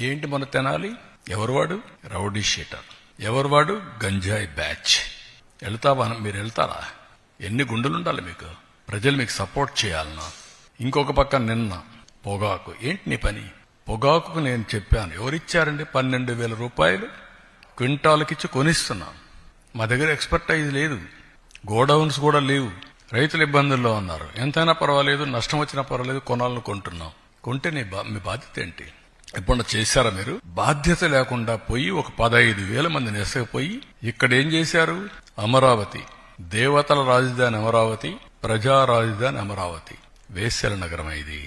ఏంటి మన తెనాలి? ఎవరు వాడు? Rowdy sheeter. ఎవరు వాడు? గంజాయి బ్యాచ్. వెళ్తావా? మీరు వెళ్తారా? ఎన్ని గుండెలుండాలి మీకు? ప్రజలు మీకు సపోర్ట్ చేయాలన్నా. ఇంకొక పక్క నిన్న పొగాకు. ఏంటి నీ పని? పొగాకుకు నేను చెప్పాను, ఎవరిచ్చారండి? 12,000 రూపాయలు క్వింటాల్కిచ్చి కొనిస్తున్నాం. మా దగ్గర ఎక్స్పర్టైజ్ లేదు, గోడౌన్స్ కూడా లేవు. రైతులు ఇబ్బందుల్లో ఉన్నారు. ఎంతైనా పర్వాలేదు, నష్టం వచ్చినా పర్వాలేదు, కొనాలని కొంటున్నాం. కొంటే మీ బాధ్యత ఏంటి? ఎప్పుడన్నా చేశారా మీరు? బాధ్యత లేకుండా పోయి ఒక 15,000 మందిని ఎసకపోయి ఇక్కడ ఏం చేశారు? అమరావతి, దేవతల రాజధాని అమరావతి, ప్రజా రాజధాని అమరావతి. వేశ్యల నగరం ఇది.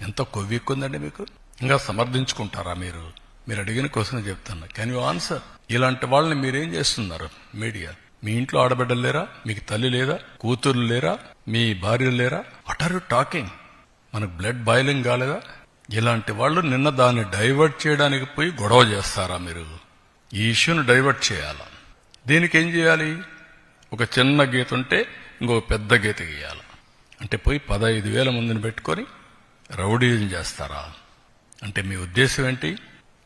ఎంత కొవ్వెక్కుందండి మీకు? ఇంకా సమర్థించుకుంటారా మీరు? మీరు అడిగిన క్వశ్చన్ చెప్తున్నా. Can you answer? ఇలాంటి వాళ్ళని మీరేం చేస్తున్నారు? మీడియా. మీ ఇంట్లో ఆడబిడ్డలు లేరా? మీకు తల్లి లేదా? కూతుర్లు లేరా? మీ భార్యలు లేరా? What are you talking? మనకు బ్లడ్ బాయిలింగ్ కాలేదా? ఇలాంటి వాళ్ళు నిన్న దాన్ని డైవర్ట్ చేయడానికి పోయి గొడవ చేస్తారా మీరు? ఈ ఇష్యూను డైవర్ట్ చేయాలా? దీనికి ఏం చేయాలి? ఒక చిన్న గీత ఉంటే ఇంకో పెద్ద గీత గీయాలి. అంటే పోయి 15,000 మందిని పెట్టుకొని రౌడీజం చేస్తారా? అంటే మీ ఉద్దేశం ఏంటి?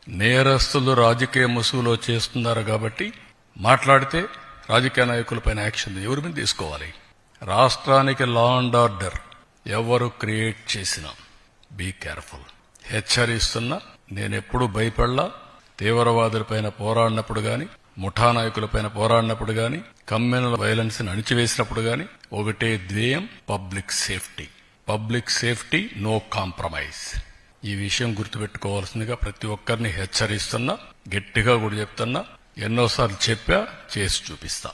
నేరస్తులు రాజకీయ ముసుగులో చేస్తున్నారు కాబట్టి మాట్లాడితే రాజకీయ నాయకులపైన యాక్షన్ ఎవరి మీద తీసుకోవాలి? రాష్ట్రానికి లా అండ్ ఆర్డర్ ఎవరు క్రియేట్ చేసినా బీ కేర్ఫుల్. హెచ్చరిస్తున్నా. నేనెప్పుడు భయపడలా. తీవ్రవాదులపైన పోరాడినప్పుడు గాని, ముఠా నాయకులపైన పోరాడినప్పుడు గాని, కమ్యూనల్ వైలెన్స్ ని అణిచివేసినప్పుడు గాని ఒకటే ధ్యేయం, public safety. Public safety, no compromise. ఈ విషయం గుర్తుపెట్టుకోవాల్సిందిగా ప్రతి ఒక్కరిని హెచ్చరిస్తున్నా. గట్టిగా కూడా చెప్తున్నా. ఎన్నోసార్లు చెప్పా, చేసి చూపిస్తా.